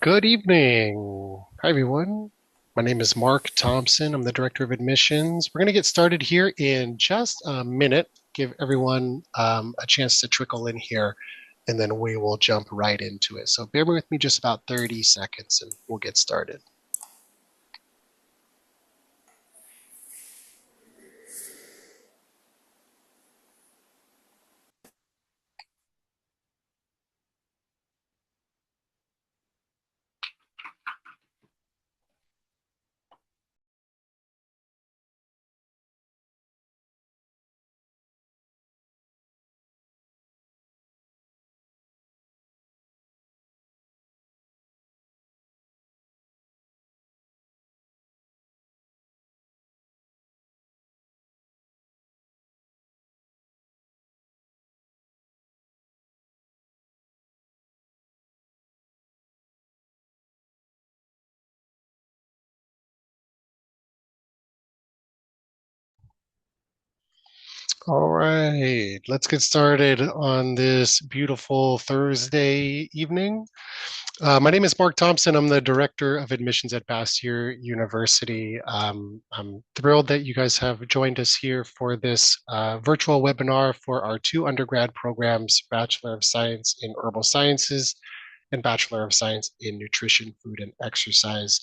Good evening. Hi, everyone. My name is Mark Thompson. I'm the Director of Admissions. We're going to get started here in just a minute, give everyone a chance to trickle in here, and then we will jump right into it. So bear with me just about 30 seconds and we'll get started. All right, let's get started on this beautiful Thursday evening. My name is Mark Thompson. I'm the Director of Admissions at Bastyr University. I'm thrilled that you guys have joined us here for this virtual webinar for our two undergrad programs, Bachelor of Science in Herbal Sciences and Bachelor of Science in Nutrition, Food, and Exercise.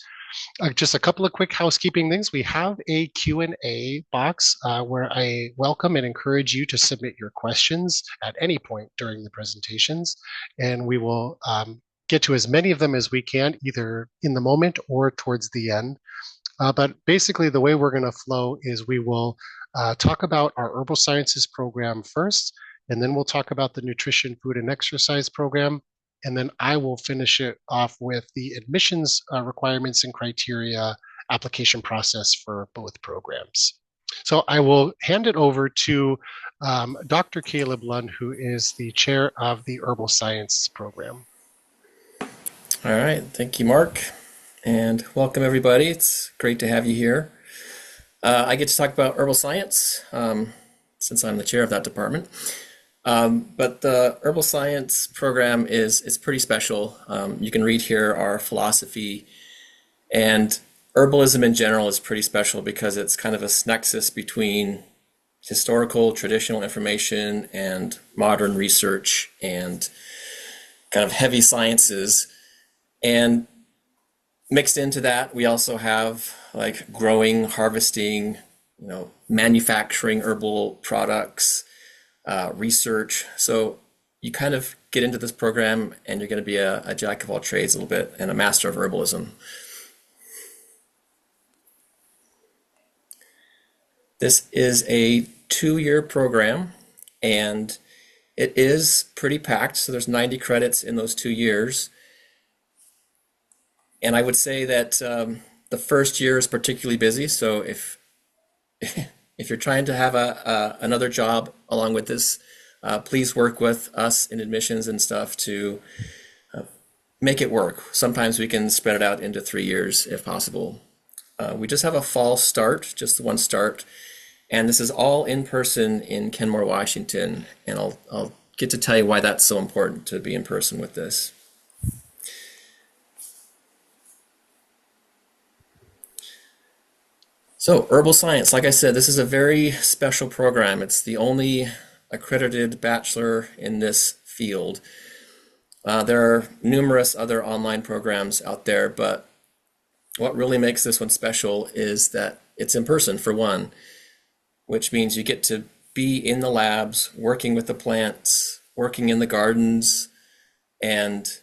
Just a couple of quick housekeeping things. We have a Q&A box where I welcome and encourage you to submit your questions at any point during the presentations, and we will get to as many of them as we can, either in the moment or towards the end. But basically, the way we're going to flow is we will talk about our herbal sciences program first, and then we'll talk about the nutrition, food, and exercise program. And then I will finish it off with the admissions requirements and criteria application process for both programs. So I will hand it over to Dr. Caleb Lund, who is the chair of the herbal science program. All right, thank you, Mark, and welcome everybody. It's great to have you here. I get to talk about herbal science since I'm the chair of that department. But the herbal science program is pretty special. You can read here our philosophy, and herbalism in general is pretty special because it's kind of a nexus between historical, traditional information and modern research and kind of heavy sciences. And mixed into that, we also have like growing, harvesting, manufacturing herbal products, research. So you kind of get into this program and you're going to be a jack of all trades a little bit and a master of herbalism. This is a 2-year program and it is pretty packed. So there's 90 credits in those 2 years. And I would say that the first year is particularly busy. So if you're trying to have another job along with this, please work with us in admissions and stuff to make it work. Sometimes we can spread it out into 3 years if possible. We just have a fall start, just the one start, and this is all in person in Kenmore, Washington. And I'll get to tell you why that's so important to be in person with this. So herbal science, like I said, this is a very special program. It's the only accredited bachelor in this field. There are numerous other online programs out there, but what really makes this one special is that it's in person for one, which means you get to be in the labs, working with the plants, working in the gardens, and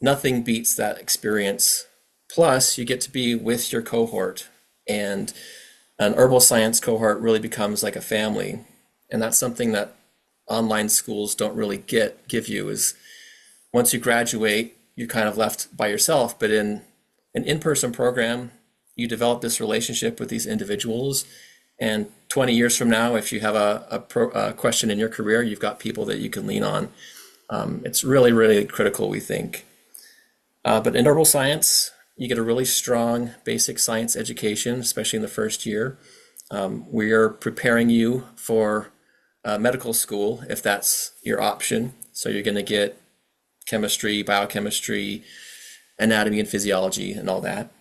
nothing beats that experience. Plus, you get to be with your cohort. And an herbal science cohort really becomes like a family. And that's something that online schools don't really give you is once you graduate, you're kind of left by yourself. But in an in-person program, you develop this relationship with these individuals. And 20 years from now, if you have a question in your career, you've got people that you can lean on. It's really, really critical, we think. But in herbal science, you get a really strong basic science education, especially in the first year. We are preparing you for medical school if that's your option. So you're going to get chemistry, biochemistry, anatomy and physiology and all that.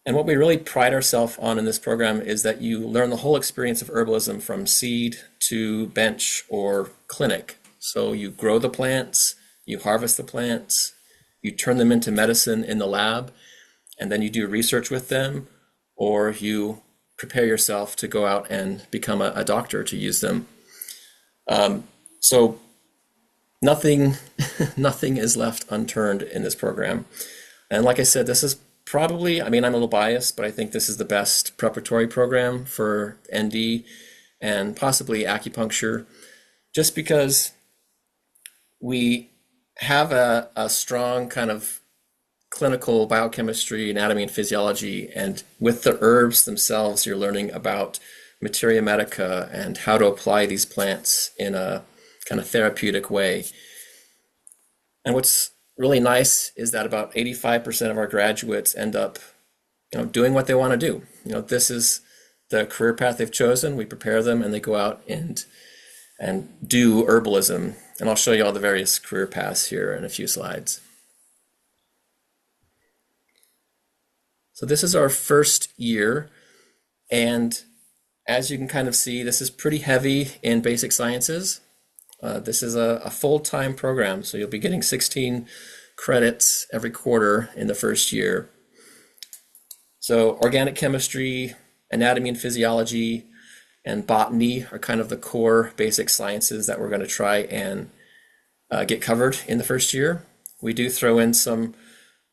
And what we really pride ourselves on in this program is that you learn the whole experience of herbalism from seed to bench or clinic. So you grow the plants, you harvest the plants, you turn them into medicine in the lab, and then you do research with them, or you prepare yourself to go out and become a doctor to use them. So nothing, nothing is left unturned in this program. And like I said, this is probably, I mean, I'm a little biased, but I think this is the best preparatory program for ND and possibly acupuncture, just because we have a strong kind of clinical biochemistry, anatomy, and physiology. And with the herbs themselves, you're learning about materia medica and how to apply these plants in a kind of therapeutic way. And what's really nice is that about 85% of our graduates end up, doing what they want to do. This is the career path they've chosen. We prepare them and they go out and do herbalism. And I'll show you all the various career paths here in a few slides. So this is our first year, and as you can kind of see, this is pretty heavy in basic sciences. This is a full-time program, so you'll be getting 16 credits every quarter in the first year. So organic chemistry, anatomy and physiology, and botany are kind of the core basic sciences that we're going to try and get covered in the first year. We do throw in some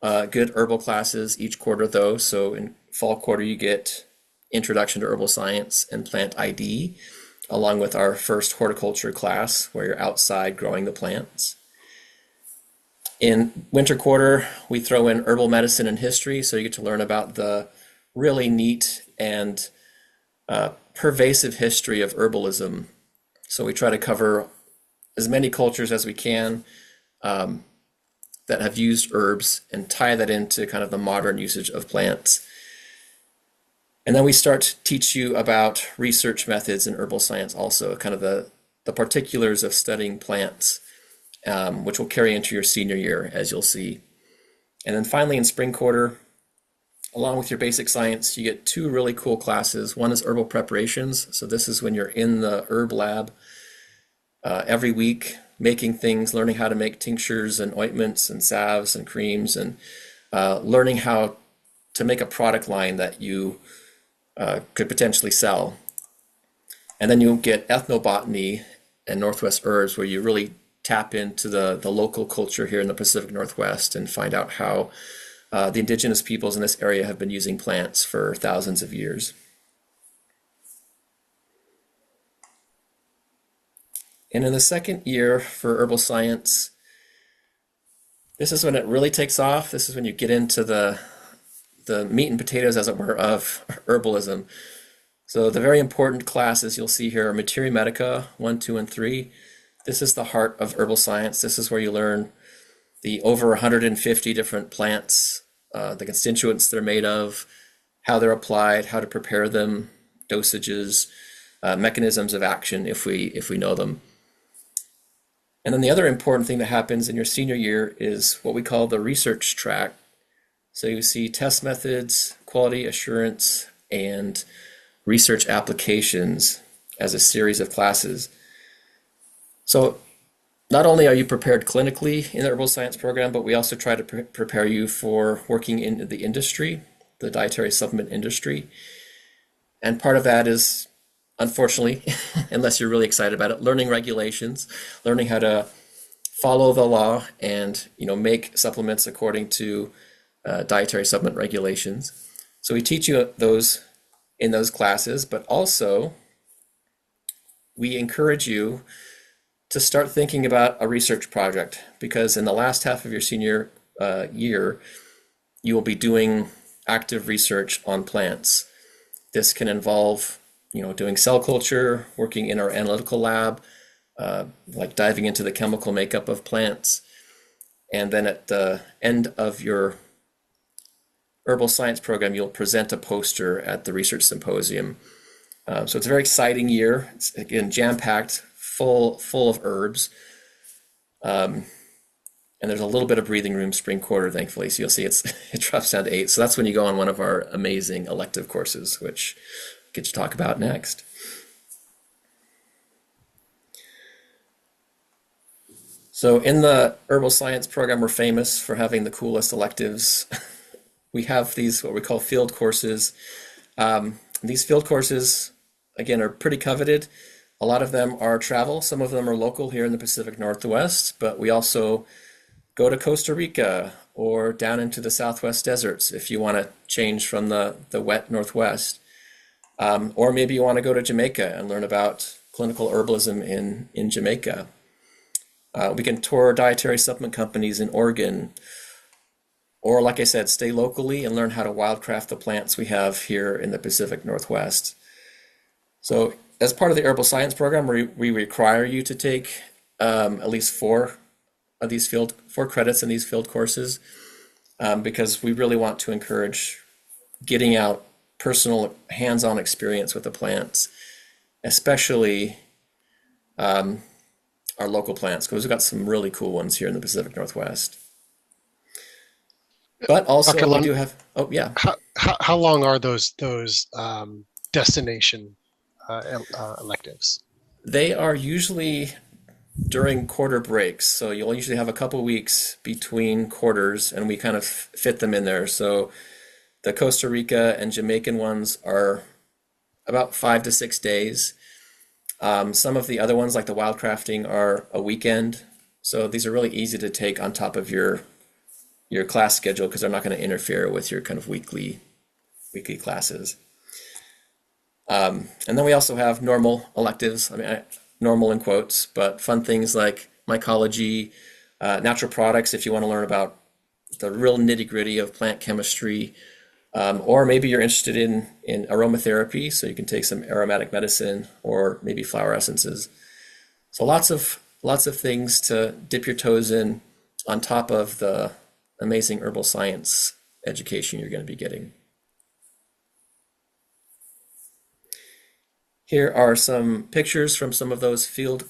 good herbal classes each quarter though. So in fall quarter you get Introduction to Herbal Science and Plant ID, along with our first horticulture class where you're outside growing the plants. In winter quarter, we throw in herbal medicine and history, so you get to learn about the really neat and pervasive history of herbalism. So we try to cover as many cultures as we can that have used herbs and tie that into kind of the modern usage of plants. And then we start to teach you about research methods in herbal science also, kind of the particulars of studying plants, which will carry into your senior year, as you'll see. And then finally in spring quarter, along with your basic science, you get two really cool classes. One is herbal preparations. So this is when you're in the herb lab every week, making things, learning how to make tinctures and ointments and salves and creams, and learning how to make a product line that you could potentially sell. And then you'll get ethnobotany and Northwest herbs, where you really tap into the local culture here in the Pacific Northwest and find out how the indigenous peoples in this area have been using plants for thousands of years. And in the second year for herbal science, this is when it really takes off. This is when you get into the meat and potatoes, as it were, of herbalism. So the very important classes you'll see here are Materia Medica 1, 2, and 3. This is the heart of herbal science. This is where you learn the over 150 different plants, the constituents they're made of, how they're applied, how to prepare them, dosages, mechanisms of action if we know them. And then the other important thing that happens in your senior year is what we call the research track. So you see test methods, quality assurance, and research applications as a series of classes. So not only are you prepared clinically in the herbal science program, but we also try to prepare you for working in the industry, the dietary supplement industry. And part of that is, unfortunately, unless you're really excited about it, learning regulations, learning how to follow the law and make supplements according to dietary supplement regulations. So we teach you those in those classes, but also we encourage you to start thinking about a research project, because in the last half of your senior year, you will be doing active research on plants. This can involve doing cell culture, working in our analytical lab, like diving into the chemical makeup of plants. And then at the end of your herbal science program, you'll present a poster at the research symposium. So it's a very exciting year. It's, again, jam-packed, full of herbs. and there's a little bit of breathing room spring quarter, thankfully. So you'll see it drops down to 8. So that's when you go on one of our amazing elective courses, which I get to talk about next. So in the herbal science program, we're famous for having the coolest electives. We have these what we call field courses. These field courses, again, are pretty coveted. A lot of them are travel. Some of them are local here in the Pacific Northwest, but we also go to Costa Rica or down into the Southwest deserts if you want to change from the wet Northwest. Or maybe you want to go to Jamaica and learn about clinical herbalism in Jamaica. We can tour dietary supplement companies in Oregon, or like I said, stay locally and learn how to wildcraft the plants we have here in the Pacific Northwest. So as part of the herbal science program, we require you to take at least four credits in these field courses, because we really want to encourage getting out personal hands-on experience with the plants, especially our local plants, because we've got some really cool ones here in the Pacific Northwest. But Dr. also we Lund, do have, oh yeah, how long are those destination electives? they are usually during quarter breaks. So you'll usually have a couple weeks between quarters, and we kind of fit them in there. So the Costa Rica and Jamaican ones are about 5 to 6 days. Some of the other ones, like the wildcrafting, are a weekend. So these are really easy to take on top of your class schedule, because they're not going to interfere with your kind of weekly classes. And then we also have normal electives. I mean, normal in quotes, but fun things like mycology, natural products if you want to learn about the real nitty-gritty of plant chemistry, or maybe you're interested in aromatherapy, so you can take some aromatic medicine or maybe flower essences. So lots of things to dip your toes in on top of the amazing herbal science education you're going to be getting. Here are some pictures from some of those field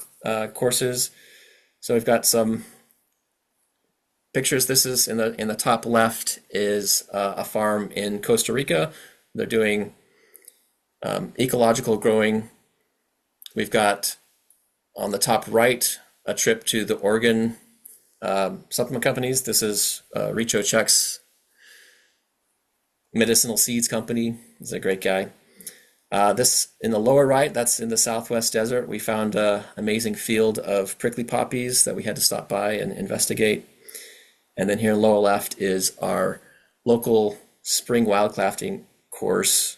courses. So we've got some pictures. This is in the top left is a farm in Costa Rica. They're doing ecological growing. We've got on the top right a trip to the Oregon supplement companies. This is Richo Chuck's medicinal seeds company. He's a great guy. This in the lower right, that's in the Southwest desert. We found an amazing field of prickly poppies that we had to stop by and investigate. And then here lower left is our local spring wildcrafting course.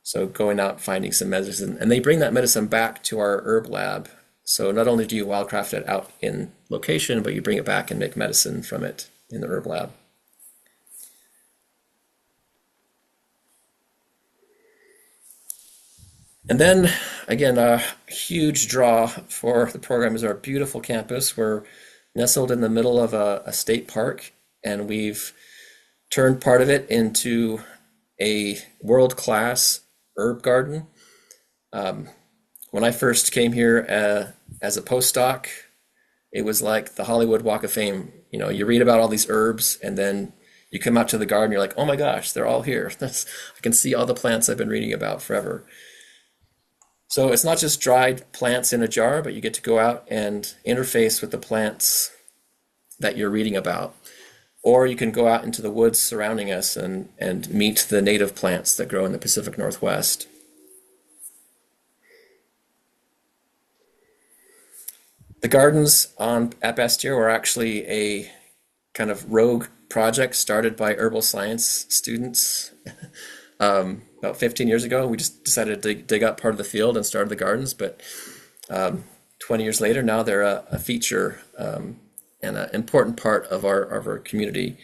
So going out finding some medicine, and they bring that medicine back to our herb lab. So not only do you wildcraft it out in location, but you bring it back and make medicine from it in the herb lab. And then, again, a huge draw for the program is our beautiful campus. We're nestled in the middle of a state park, and we've turned part of it into a world-class herb garden. When I first came here as a postdoc, it was like the Hollywood Walk of Fame. You know, you read about all these herbs, and then you come out to the garden, you're like, oh my gosh, they're all here. I can see all the plants I've been reading about forever. So it's not just dried plants in a jar, but you get to go out and interface with the plants that you're reading about. Or you can go out into the woods surrounding us and meet the native plants that grow in the Pacific Northwest. The gardens at Bastyr were actually a kind of rogue project started by herbal science students. About 15 years ago, we just decided to dig up part of the field and started the gardens, but 20 years later, now they're a feature and an important part of our community.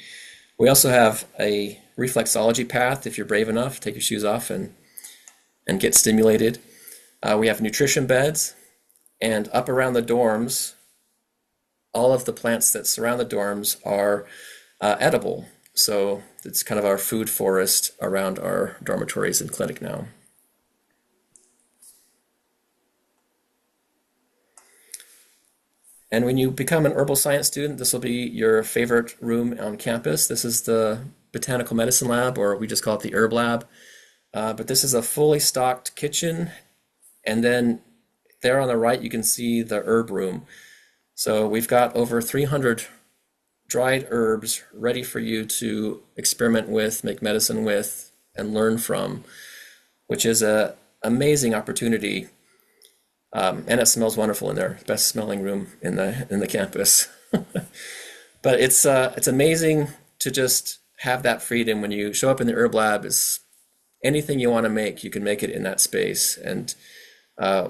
We also have a reflexology path if you're brave enough, take your shoes off and get stimulated. We have nutrition beds, and up around the dorms, all of the plants that surround the dorms are edible. So it's kind of our food forest around our dormitories and clinic now. And when you become an herbal science student, this will be your favorite room on campus. This is the Botanical Medicine Lab, or we just call it the Herb Lab. But this is a fully stocked kitchen. And then there on the right, you can see the herb room. So we've got over 300 dried herbs ready for you to experiment with, make medicine with, and learn from, which is a amazing opportunity. And it smells wonderful in there. Best smelling room in the campus. But it's amazing to just have that freedom when you show up in the herb lab. Is anything you want to make, you can make it in that space. And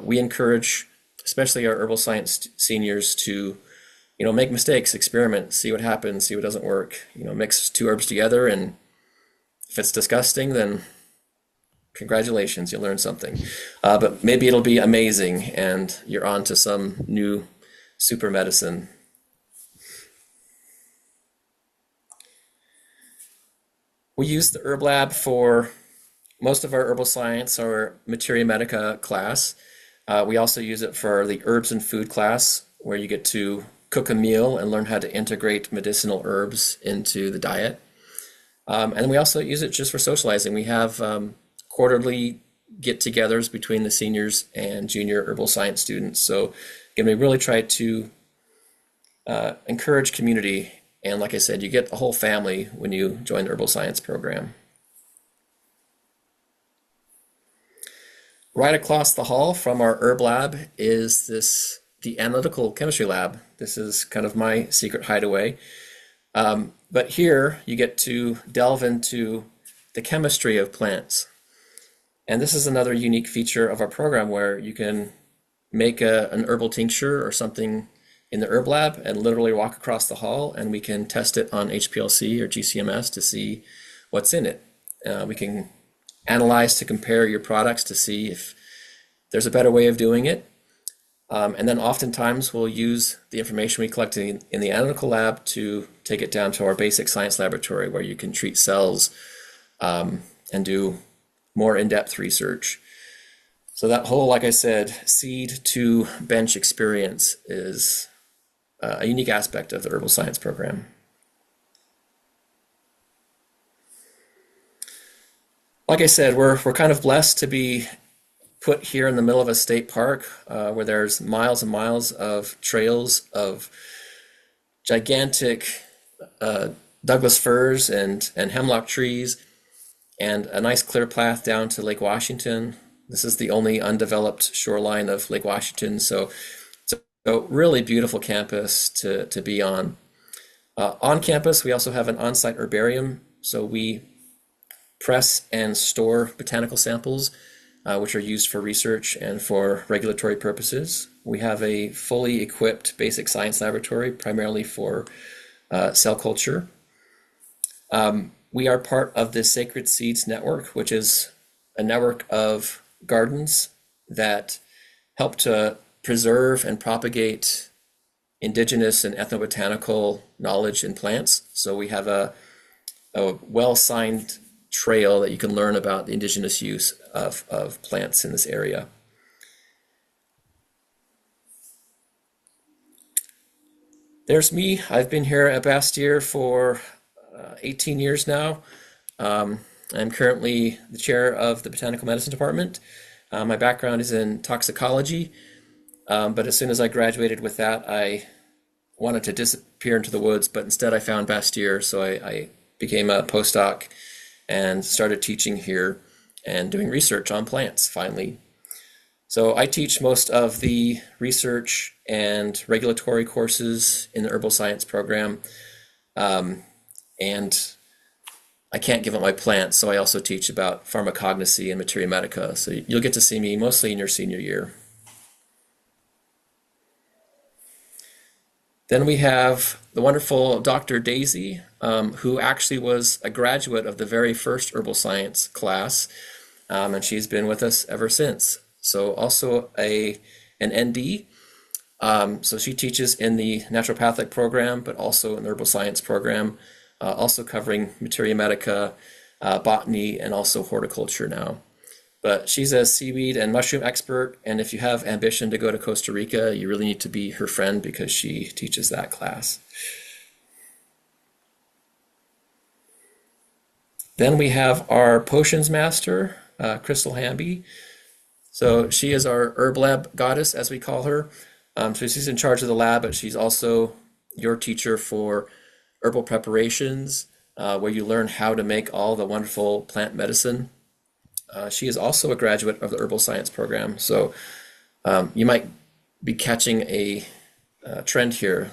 we encourage, especially our herbal science seniors, to make mistakes, experiment, see what happens, see what doesn't work. Mix two herbs together, and if it's disgusting, then congratulations, you learned something. But maybe it'll be amazing and you're on to some new super medicine. We use the Herb Lab for most of our herbal science or materia medica class. We also use it for the herbs and food class, where you get to cook a meal and learn how to integrate medicinal herbs into the diet. And we also use it just for socializing. We have quarterly get-togethers between the seniors and junior herbal science students. So again, we really try to encourage community. And like I said, you get a whole family when you join the herbal science program. Right across the hall from our herb lab is the analytical chemistry lab. This is kind of my secret hideaway. But here you get to delve into the chemistry of plants. And this is another unique feature of our program, where you can make an herbal tincture or something in the herb lab and literally walk across the hall, and we can test it on HPLC or GCMS to see what's in it. We can analyze to compare your products to see if there's a better way of doing it. And then oftentimes we'll use the information we collect in the analytical lab to take it down to our basic science laboratory, where you can treat cells and do more in-depth research. So that whole, like I said, seed to bench experience is a unique aspect of the herbal science program. Like I said, we're kind of blessed to be put here in the middle of a state park where there's miles and miles of trails of gigantic Douglas firs and hemlock trees, and a nice clear path down to Lake Washington. This is the only undeveloped shoreline of Lake Washington, so it's a really beautiful campus to be on. On campus, we also have an on-site herbarium, so we press and store botanical samples, which are used for research and for regulatory purposes. We have a fully equipped basic science laboratory, primarily for cell culture. We are part of the Sacred Seeds Network, which is a network of gardens that help to preserve and propagate indigenous and ethnobotanical knowledge in plants. So we have a well-signed trail that you can learn about the indigenous use of plants in this area. There's me. I've been here at Bastyr for 18 years now. I'm currently the chair of the Botanical Medicine Department. My background is in toxicology, but as soon as I graduated with that, I wanted to disappear into the woods, but instead I found Bastyr, so I became a postdoc and started teaching here and doing research on plants, finally. So I teach most of the research and regulatory courses in the herbal science program, and I can't give up my plants, so I also teach about pharmacognosy and materia medica. So you'll get to see me mostly in your senior year. Then we have the wonderful Dr. Daisy, who actually was a graduate of the very first herbal science class, and she's been with us ever since. So also an ND. So she teaches in the naturopathic program, but also in the herbal science program, also covering materia medica, botany, and also horticulture now. But she's a seaweed and mushroom expert, and if you have ambition to go to Costa Rica, you really need to be her friend because she teaches that class. Then we have our potions master, Crystal Hamby. So she is our herb lab goddess, as we call her. So she's in charge of the lab, but she's also your teacher for herbal preparations, where you learn how to make all the wonderful plant medicine. She is also a graduate of the herbal science program, so you might be catching a trend here.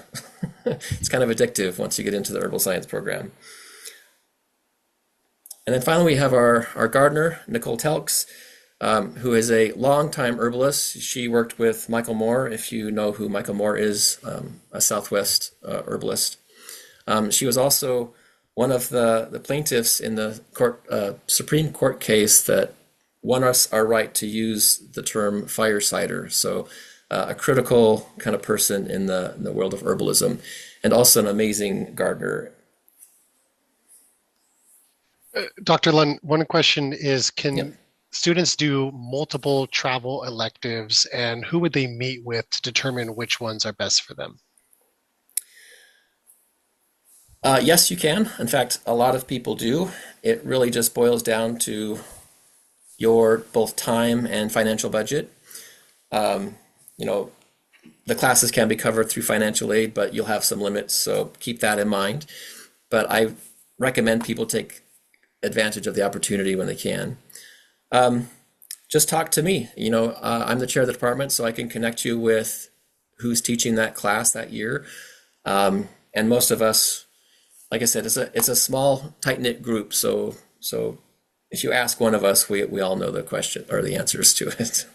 It's kind of addictive once you get into the herbal science program. And then finally, we have our gardener, Nicole Telks, who is a longtime herbalist. She worked with Michael Moore, if you know who Michael Moore is, a Southwest herbalist. She was also one of the plaintiffs in the Supreme Court case that won us our right to use the term fire cider. So a critical kind of person in the world of herbalism, and also an amazing gardener. Dr. Lund, one question is, Yeah. can students do multiple travel electives, and who would they meet with to determine which ones are best for them? Yes, you can. In fact, a lot of people do. It really just boils down to your both time and financial budget. You know, the classes can be covered through financial aid, but you'll have some limits, so keep that in mind. But I recommend people take advantage of the opportunity when they can. Just talk to me. I'm the chair of the department, so I can connect you with who's teaching that class that year. And most of us, like I said, it's a small, tight-knit group. So if you ask one of us, we all know the question or the answers to it.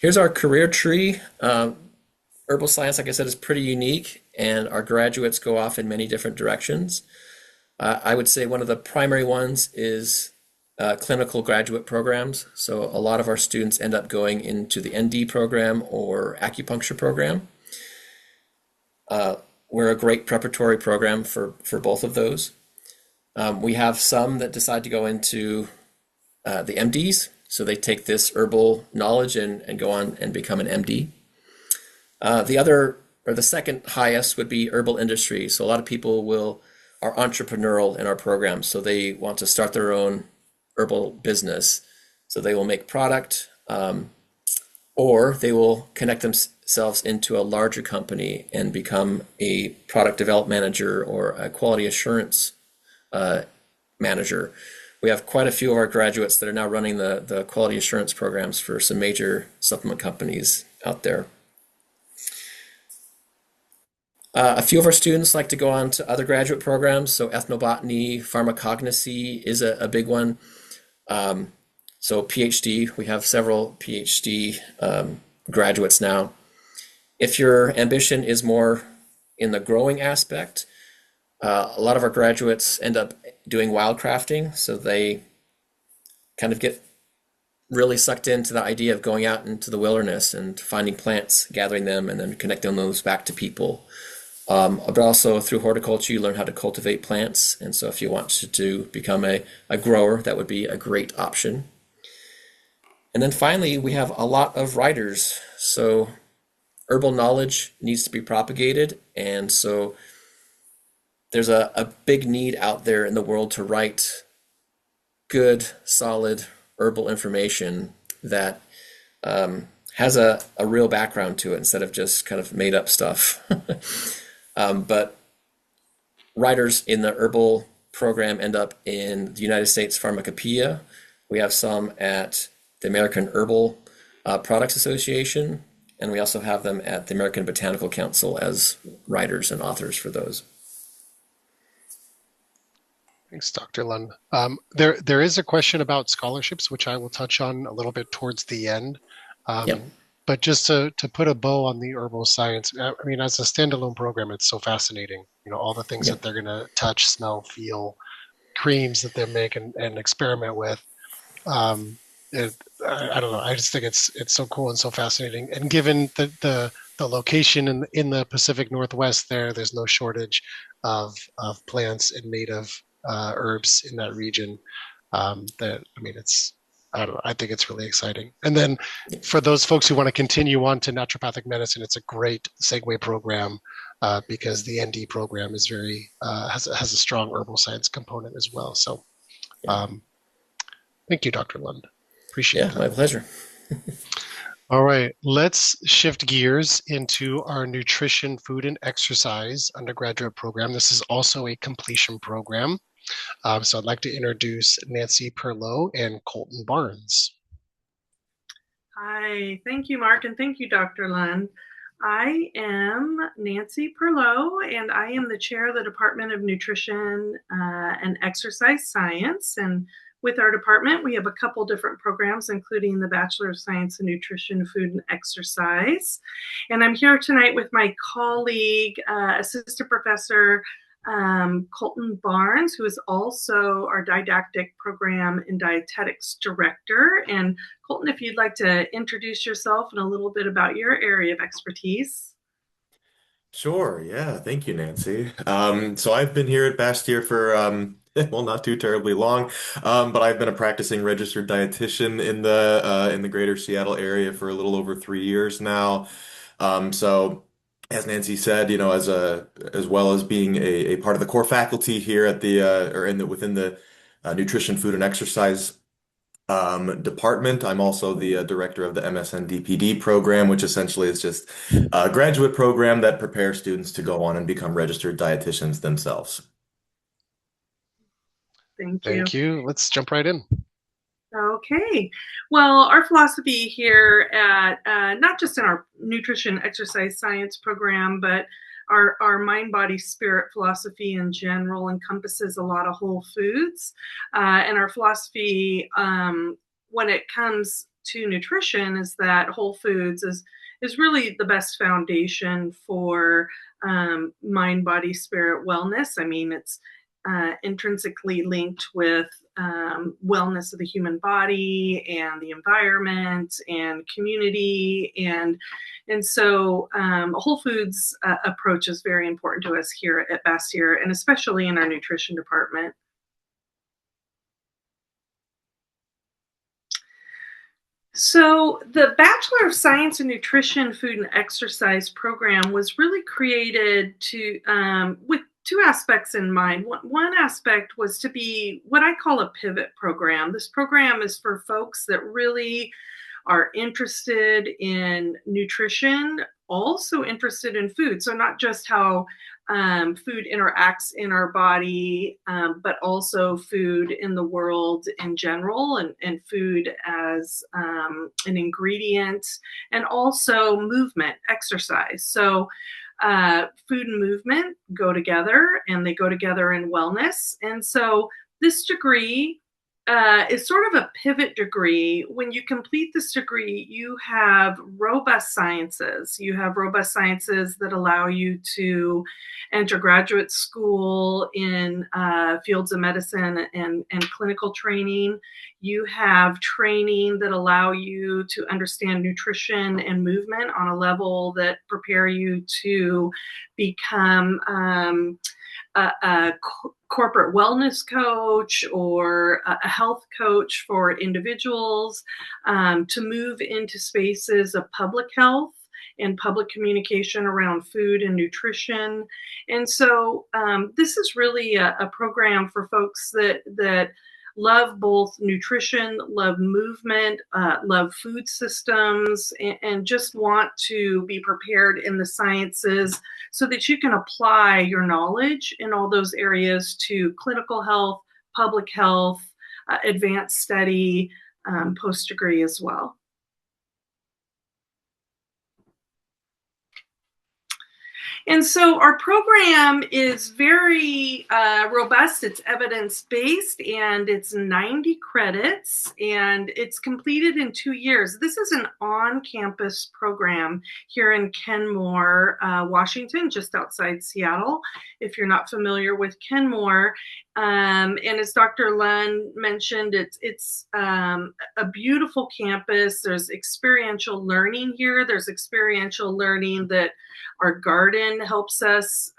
Here's our career tree. Herbal science, like I said, is pretty unique, and our graduates go off in many different directions. I would say one of the primary ones is clinical graduate programs. So a lot of our students end up going into the ND program or acupuncture program. We're a great preparatory program for both of those. We have some that decide to go into the MDs. So they take this herbal knowledge and go on and become an MD. The second highest would be herbal industry. So a lot of people are entrepreneurial in our program. So they want to start their own herbal business. So they will make product, or they will connect themselves into a larger company and become a product development manager or a quality assurance manager. We have quite a few of our graduates that are now running the quality assurance programs for some major supplement companies out there. A few of our students like to go on to other graduate programs, so ethnobotany, pharmacognosy is a big one. So PhD, we have several PhD graduates now. If your ambition is more in the growing aspect, a lot of our graduates end up doing wildcrafting, so they kind of get really sucked into the idea of going out into the wilderness and finding plants, gathering them, and then connecting those back to people. But also through horticulture, you learn how to cultivate plants, and so if you want to become a grower, that would be a great option. And then finally, we have a lot of writers. So herbal knowledge needs to be propagated, and so there's a big need out there in the world to write good, solid herbal information that has a real background to it instead of just kind of made up stuff. But writers in the herbal program end up in the United States Pharmacopoeia. We have some at the American Herbal Products Association, and we also have them at the American Botanical Council as writers and authors for those. Thanks, Dr. Lund. There is a question about scholarships, which I will touch on a little bit towards the end. Yep. But just to put a bow on the herbal science, I mean, as a standalone program, it's so fascinating. All the things Yep. that they're going to touch, smell, feel, creams that they make and experiment with. Um, I don't know. I just think it's so cool and so fascinating. And given the location in the Pacific Northwest, there's no shortage of plants and native herbs in that region. That I mean, it's I don't know. I think it's really exciting. And then for those folks who want to continue on to naturopathic medicine, it's a great segue program because the ND program is very has a strong herbal science component as well. So um, thank you, Dr. Lund. Appreciate Yeah, that. my pleasure. All right, let's shift gears into our nutrition, food, and exercise undergraduate program. This is also a completion program. So I'd like to introduce Nancy Perlow and Colton Barnes. Hi, thank you, Mark, and thank you, Dr. Lund. I am Nancy Perlow, and I am the chair of the Department of Nutrition and Exercise Science. And with our department, we have a couple different programs, including the Bachelor of Science in Nutrition, Food, and Exercise. And I'm here tonight with my colleague, Assistant Professor Colton Barnes, who is also our didactic program and dietetics director. And Colton, if you'd like to introduce yourself and a little bit about your area of expertise. Sure, yeah. Thank you, Nancy. So I've been here at Bastyr for well, not too terribly long, but I've been a practicing registered dietitian in the greater Seattle area for a little over 3 years now. So as Nancy said, as well as being a part of the core faculty here at the or in the within the nutrition, food, and exercise department. I'm also the director of the MSN-DPD program, which essentially is just a graduate program that prepares students to go on and become registered dietitians themselves. Thank you. Thank you. Let's jump right in. Okay. Well, our philosophy here at not just in our nutrition exercise science program, but our mind, body, spirit philosophy in general encompasses a lot of whole foods. And our philosophy when it comes to nutrition is that whole foods is really the best foundation for mind, body, spirit wellness. I mean, it's intrinsically linked with wellness of the human body and the environment and community, and so a whole foods approach is very important to us here at Bastyr, and especially in our nutrition department. So the Bachelor of Science in Nutrition, Food, and Exercise program was really created to with two aspects in mind. One aspect was to be what I call a pivot program. This program is for folks that really are interested in nutrition, also interested in food. So not just how food interacts in our body, but also food in the world in general, and food as an ingredient, and also movement, exercise. So food and movement go together, and they go together in wellness. And so this degree is sort of a pivot degree. When you complete this degree, you have robust sciences. You have robust sciences that allow you to enter graduate school in fields of medicine and clinical training. You have training that allow you to understand nutrition and movement on a level that prepare you to become a corporate wellness coach or a health coach for individuals, to move into spaces of public health and public communication around food and nutrition. And so this is really a program for folks that love both nutrition, love movement, love food systems, and just want to be prepared in the sciences so that you can apply your knowledge in all those areas to clinical health, public health, advanced study, post-degree as well. And so our program is very robust. It's evidence-based, and it's 90 credits, and it's completed in 2 years. This is an on-campus program here in Kenmore, Washington, just outside Seattle, if you're not familiar with Kenmore. And as Dr. Lund mentioned, it's a beautiful campus. There's experiential learning here. There's experiential learning that our garden helps us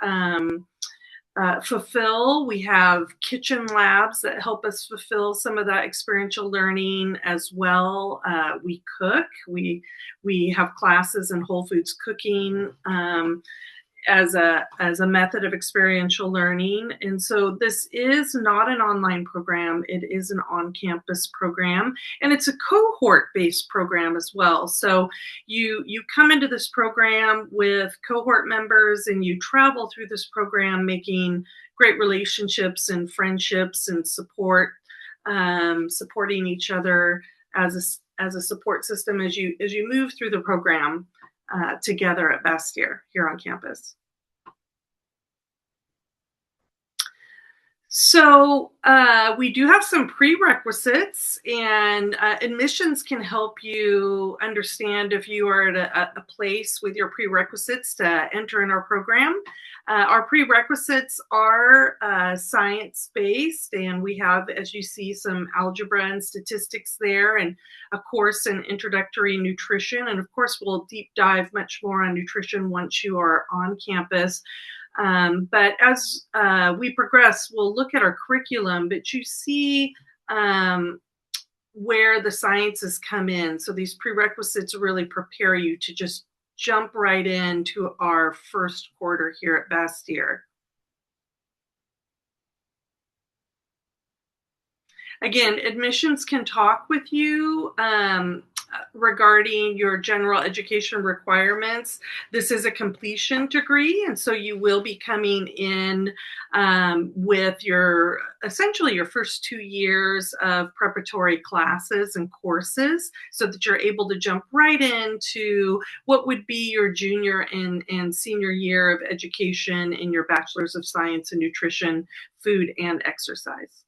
fulfill. We have kitchen labs that help us fulfill some of that experiential learning as well. We cook. We have classes in Whole Foods cooking. As a method of experiential learning. And so this is not an online program. It is an on-campus program, and it's a cohort-based program as well. So you come into this program with cohort members, and you travel through this program making great relationships and friendships and supporting each other as a support system as you move through the program together at Bastyr here on campus. So we do have some prerequisites, and admissions can help you understand if you are at a place with your prerequisites to enter in our program. Our prerequisites are science-based, and we have, as you see, some algebra and statistics there, and a course in introductory nutrition. And of course, we'll deep dive much more on nutrition once you are on campus. But as we progress, we'll look at our curriculum, but you see where the sciences come in. So these prerequisites really prepare you to just jump right into our first quarter here at Bastyr. Again, admissions can talk with you regarding your general education requirements. This is a completion degree, and so you will be coming in with essentially your first 2 years of preparatory classes and courses, so that you're able to jump right into what would be your junior and senior year of education in your Bachelor's of Science in Nutrition, Food, and Exercise.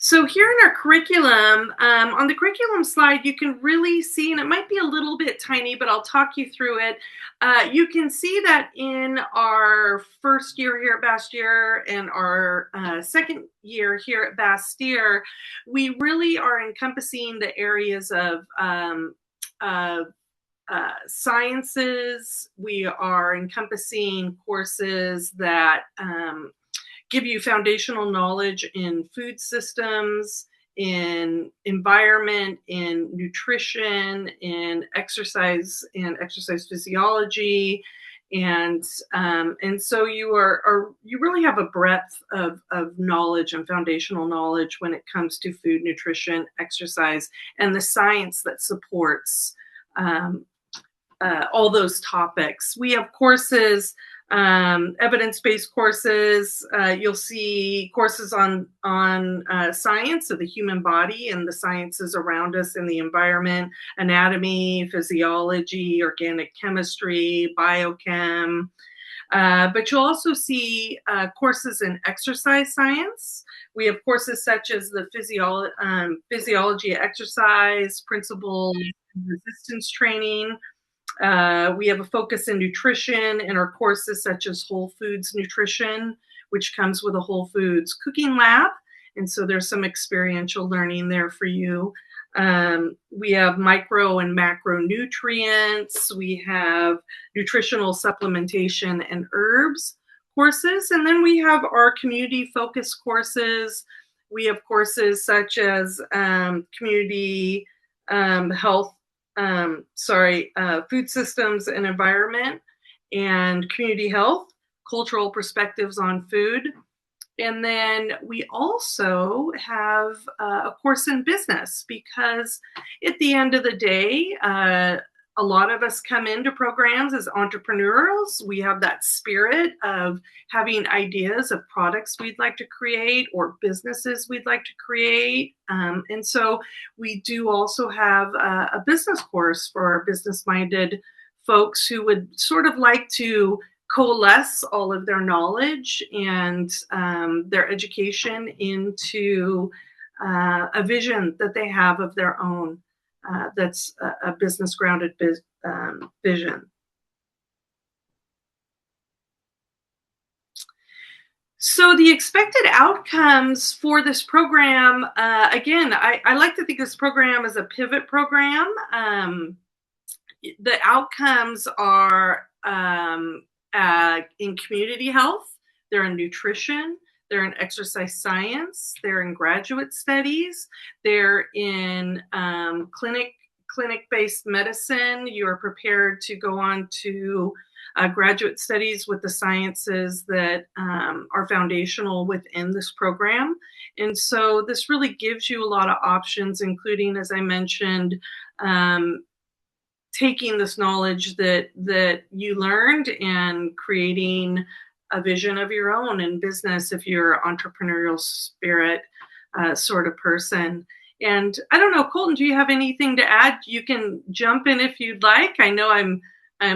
So here in our curriculum, on the curriculum slide, you can really see, and it might be a little bit tiny, but I'll talk you through it. You can see that in our first year here at Bastyr and our second year here at Bastyr, we really are encompassing the areas of sciences. We are encompassing courses that give you foundational knowledge in food systems, in environment, in nutrition, in exercise and exercise physiology. And so you really have a breadth of knowledge and foundational knowledge when it comes to food, nutrition, exercise, and the science that supports all those topics. We have courses, evidence-based courses. You'll see courses on science of the human body and the sciences around us in the environment, anatomy, physiology, organic chemistry, biochem. But you'll also see courses in exercise science. We have courses such as the physiology of exercise, principles of resistance training. We have a focus in nutrition in our courses such as Whole Foods Nutrition, which comes with a Whole Foods cooking lab. And so there's some experiential learning there for you. We have micro and macronutrients. We have nutritional supplementation and herbs courses. And then we have our community focused courses. We have courses such as community health, food systems and environment, and community health, cultural perspectives on food. And then we also have a course in business, because at the end of the day, a lot of us come into programs as entrepreneurs. We have that spirit of having ideas of products we'd like to create or businesses we'd like to create. And so we do also have a business course for our business-minded folks who would sort of like to coalesce all of their knowledge and their education into a vision that they have of their own. That's a business-grounded vision. So the expected outcomes for this program, again, I like to think this program is a pivot program. The outcomes are in community health, they're in nutrition, they're in exercise science, they're in graduate studies, they're in clinic-based medicine. You are prepared to go on to graduate studies with the sciences that are foundational within this program. And so this really gives you a lot of options, including, as I mentioned, taking this knowledge that you learned and creating a vision of your own in business if you're an entrepreneurial spirit sort of person. And I don't know, Colton, do you have anything to add? You can jump in if you'd like. I know I'm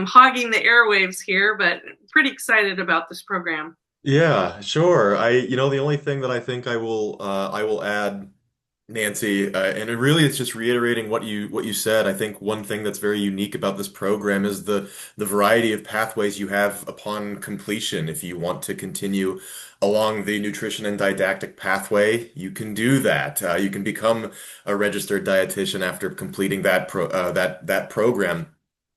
hogging the airwaves here, but pretty excited about this program. Yeah, sure. The only thing that I think I will add, Nancy, and it really is just reiterating what you said. I think one thing that's very unique about this program is the variety of pathways you have upon completion. If you want to continue along the nutrition and didactic pathway, you can do that. You can become a registered dietitian after completing that program.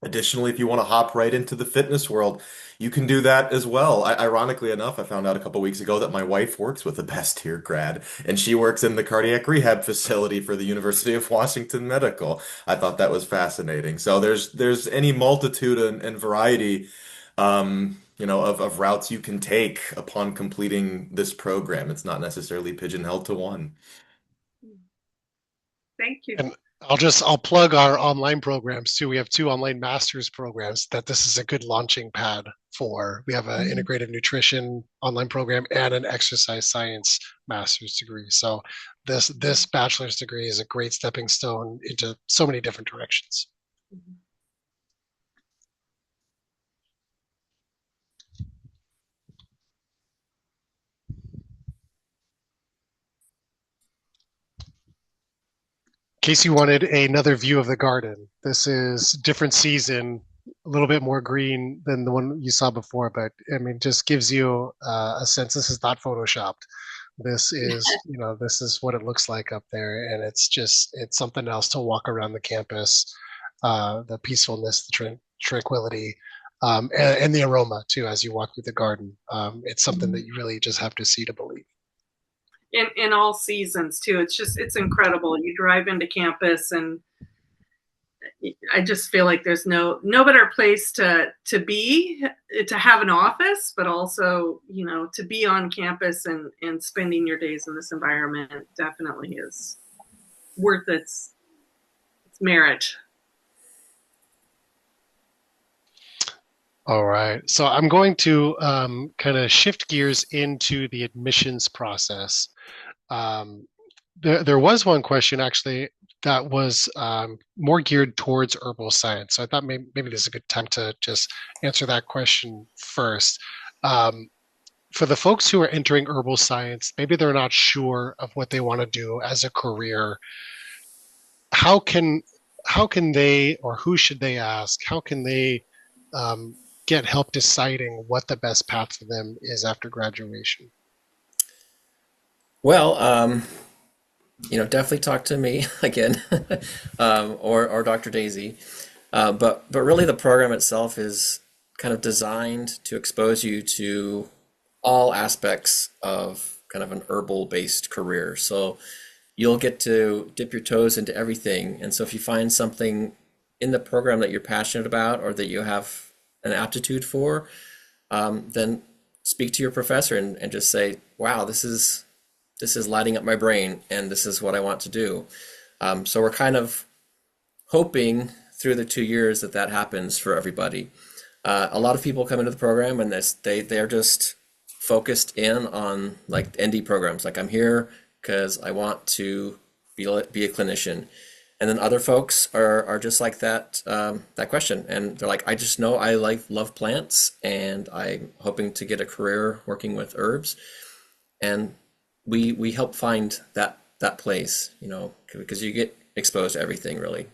Additionally, if you want to hop right into the fitness world, you can do that as well. Ironically enough, I found out a couple weeks ago that my wife works with a Bastyr grad, and she works in the cardiac rehab facility for the University of Washington Medical. I thought that was fascinating. So there's any multitude and variety, of routes you can take upon completing this program. It's not necessarily pigeonholed to one. Thank you. And I'll plug our online programs too. We have two online master's programs that this is a good launching pad for. We have an integrative nutrition online program and an exercise science master's degree. So this bachelor's degree is a great stepping stone into so many different directions. In case you wanted another view of the garden, this is different season, a little bit more green than the one you saw before, but I mean, just gives you a sense. This is not photoshopped. This is what it looks like up there, and it's something else to walk around the campus. The peacefulness, the tranquility, and the aroma too as you walk through the garden. It's something that you really just have to see to believe. In all seasons too. It's incredible. You drive into campus and I just feel like there's no better place to be, to have an office, but also, to be on campus and spending your days in this environment definitely is worth its merit. All right. So I'm going to kind of shift gears into the admissions process. There was one question actually that was more geared towards herbal science. So I thought maybe this is a good time to just answer that question first. For the folks who are entering herbal science, maybe they're not sure of what they want to do as a career. How can they, or who should they ask? How can they get help deciding what the best path for them is after graduation? Well, definitely talk to me again, or Dr. Daisy. But really, the program itself is kind of designed to expose you to all aspects of kind of an herbal-based career. So you'll get to dip your toes into everything. And so if you find something in the program that you're passionate about or that you have an aptitude for, then speak to your professor and just say, wow, this is lighting up my brain and this is what I want to do. So we're kind of hoping through the 2 years that happens for everybody. A lot of people come into the program and they're just focused in on like ND programs. Like, I'm here because I want to be a clinician. And then other folks are just like that question, and they're like, I just know I love plants, and I'm hoping to get a career working with herbs, and we help find that place, because you get exposed to everything really.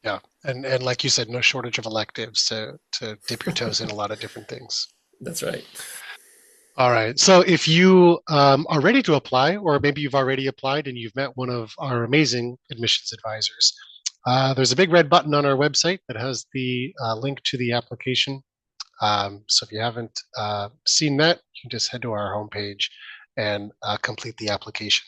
Yeah, and like you said, no shortage of electives to dip your toes in a lot of different things. That's right. All right. So if you are ready to apply, or maybe you've already applied and you've met one of our amazing admissions advisors, there's a big red button on our website that has the link to the application. So if you haven't seen that, you can just head to our homepage and complete the application.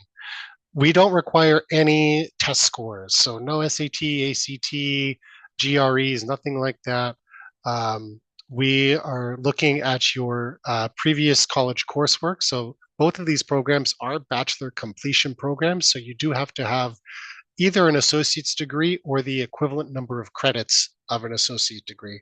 We don't require any test scores, so no SAT, ACT, GREs, nothing like that. Um, we are looking at your previous college coursework. So both of these programs are bachelor completion programs. So you do have to have either an associate's degree or the equivalent number of credits of an associate degree.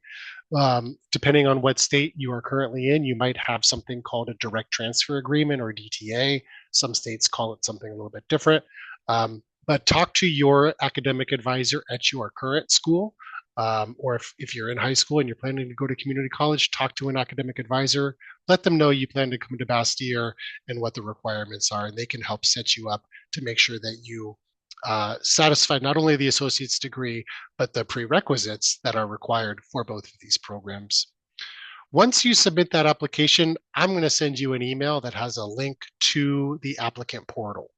Depending on what state you are currently in, you might have something called a direct transfer agreement or DTA. Some states call it something a little bit different. But talk to your academic advisor at your current school. Or if you're in high school and you're planning to go to community college, talk to an academic advisor. Let them know you plan to come to Bastyr and what the requirements are, and they can help set you up to make sure that you satisfy not only the associate's degree, but the prerequisites that are required for both of these programs. Once you submit that application, I'm going to send you an email that has a link to the applicant portal.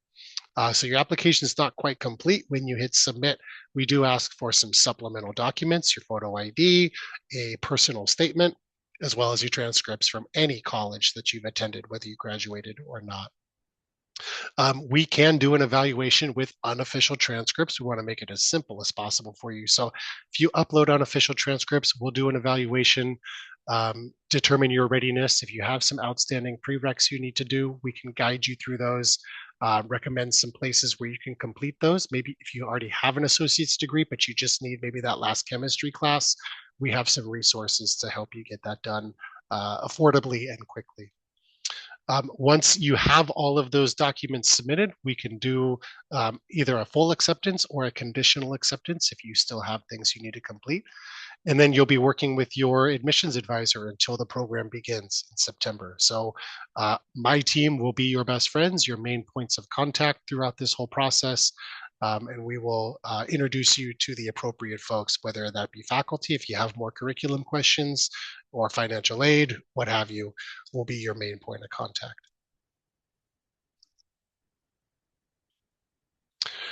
So your application is not quite complete. When you hit submit, we do ask for some supplemental documents, your photo ID, a personal statement, as well as your transcripts from any college that you've attended, whether you graduated or not. We can do an evaluation with unofficial transcripts. We want to make it as simple as possible for you. So if you upload unofficial transcripts, we'll do an evaluation, determine your readiness. If you have some outstanding prereqs you need to do, we can guide you through those, recommend some places where you can complete those. Maybe if you already have an associate's degree, but you just need maybe that last chemistry class, we have some resources to help you get that done affordably and quickly. Once you have all of those documents submitted, we can do either a full acceptance or a conditional acceptance if you still have things you need to complete. And then you'll be working with your admissions advisor until the program begins in September. So my team will be your best friends, your main points of contact throughout this whole process. And we will introduce you to the appropriate folks, whether that be faculty, if you have more curriculum questions, or financial aid, what have you, will be your main point of contact.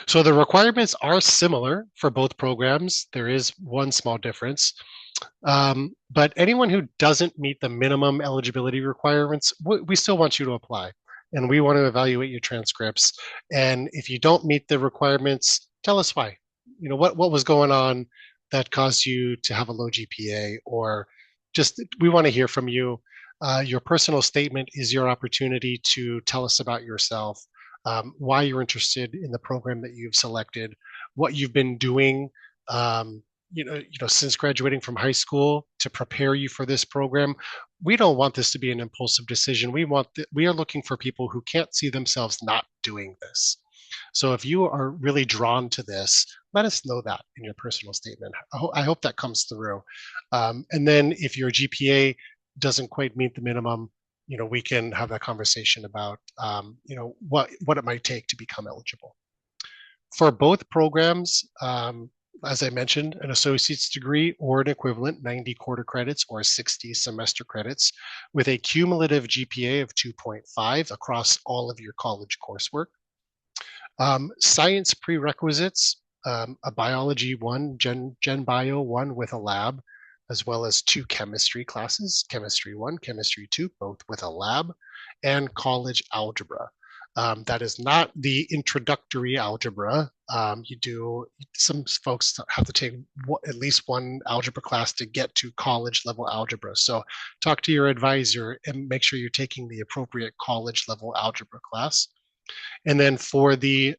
So the requirements are similar for both programs. There is one small difference. But anyone who doesn't meet the minimum eligibility requirements, we still want you to apply. And we want to evaluate your transcripts. And if you don't meet the requirements, tell us why. You know, what was going on that caused you to have a low GPA, or just we want to hear from you. Your personal statement is your opportunity to tell us about yourself, why you're interested in the program that you've selected, what you've been doing, since graduating from high school to prepare you for this program. We don't want this to be an impulsive decision. We are looking for people who can't see themselves not doing this. So if you are really drawn to this, let us know that in your personal statement. I hope that comes through. And then if your GPA doesn't quite meet the minimum, we can have that conversation about, what it might take to become eligible. For both programs, as I mentioned, an associate's degree or an equivalent, 90 quarter credits or 60 semester credits, with a cumulative GPA of 2.5 across all of your college coursework. Science prerequisites, a biology 1, Gen Bio 1 with a lab, as well as 2 chemistry classes, chemistry 1, chemistry 2, both with a lab, and college algebra. That is not the introductory algebra. Some folks have to take at least one algebra class to get to college level algebra. So talk to your advisor and make sure you're taking the appropriate college level algebra class. And then for the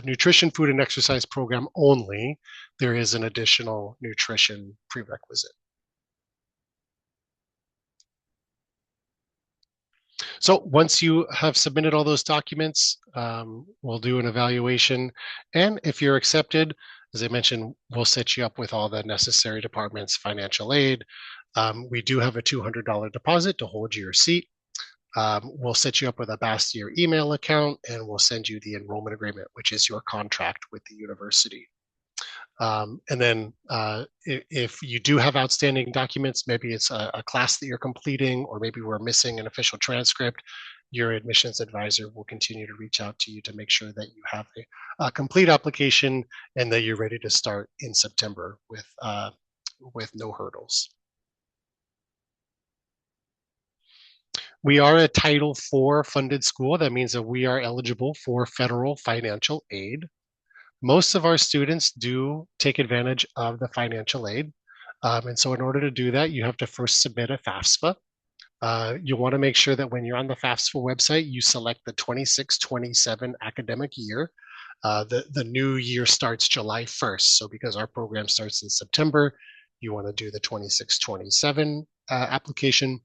nutrition, food, and exercise program only, there is an additional nutrition prerequisite. So once you have submitted all those documents, we'll do an evaluation. And if you're accepted, as I mentioned, we'll set you up with all the necessary departments, financial aid. We do have a $200 deposit to hold your seat. We'll set you up with a Bastyr email account, and we'll send you the enrollment agreement, which is your contract with the university. And then if you do have outstanding documents, maybe it's a class that you're completing, or maybe we're missing an official transcript, your admissions advisor will continue to reach out to you to make sure that you have a complete application and that you're ready to start in September with no hurdles. We are a Title IV funded school. That means that we are eligible for federal financial aid. Most of our students do take advantage of the financial aid. And so in order to do that, you have to first submit a FAFSA. You want to make sure that when you're on the FAFSA website, you select the 26-27 academic year. The new year starts July 1st. So because our program starts in September, you want to do the 26-27 application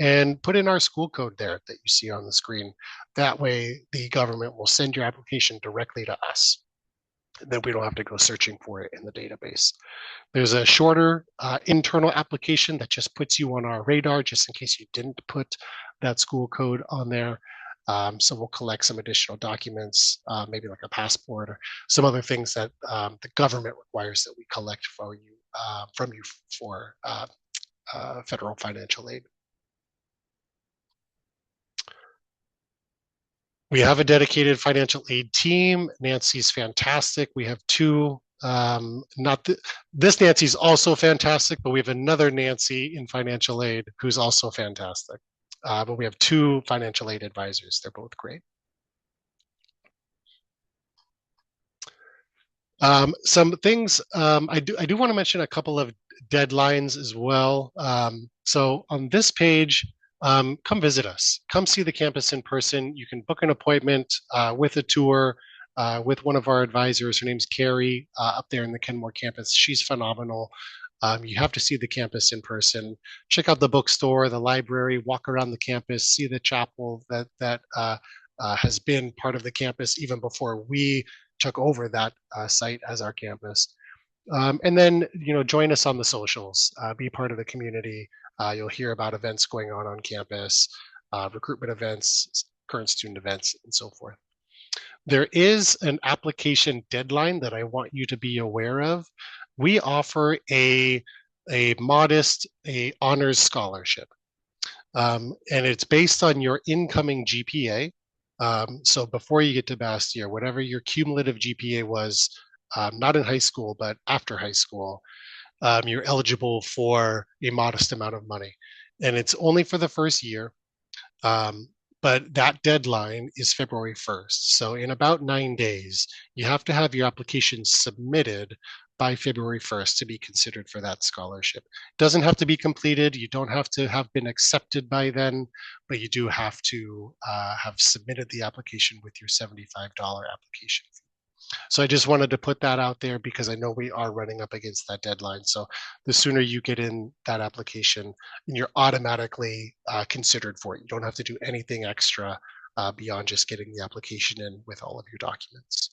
and put in our school code there that you see on the screen. That way, the government will send your application directly to us. Then we don't have to go searching for it in the database. There's a shorter internal application that just puts you on our radar just in case you didn't put that school code on there. So we'll collect some additional documents, maybe like a passport or some other things that the government requires that we collect for you, from you for federal financial aid. We have a dedicated financial aid team. Nancy's fantastic. We have two, this Nancy's also fantastic, but we have another Nancy in financial aid who's also fantastic. But we have two financial aid advisors. They're both great. Some things I do want to mention a couple of deadlines as well. So on this page, come visit us. Come see the campus in person. You can book an appointment with a tour with one of our advisors. Her name's Carrie, up there in the Kenmore campus. She's phenomenal. You have to see the campus in person. Check out the bookstore, the library, walk around the campus, see the chapel that has been part of the campus even before we took over that site as our campus. And then, join us on the socials, be part of the community. You'll hear about events going on campus, recruitment events, current student events, and so forth. There is an application deadline that I want you to be aware of. We offer a modest honors scholarship, and it's based on your incoming GPA. So before you get to Bastyr, whatever your cumulative GPA was, not in high school, but after high school, you're eligible for a modest amount of money. And it's only for the first year. But that deadline is February 1st. So in about 9 days, you have to have your application submitted by February 1st to be considered for that scholarship. It doesn't have to be completed. You don't have to have been accepted by then, but you do have to have submitted the application with your $75 application fee. So I just wanted to put that out there because I know we are running up against that deadline. So the sooner you get in that application, and you're automatically considered for it. You don't have to do anything extra beyond just getting the application in with all of your documents.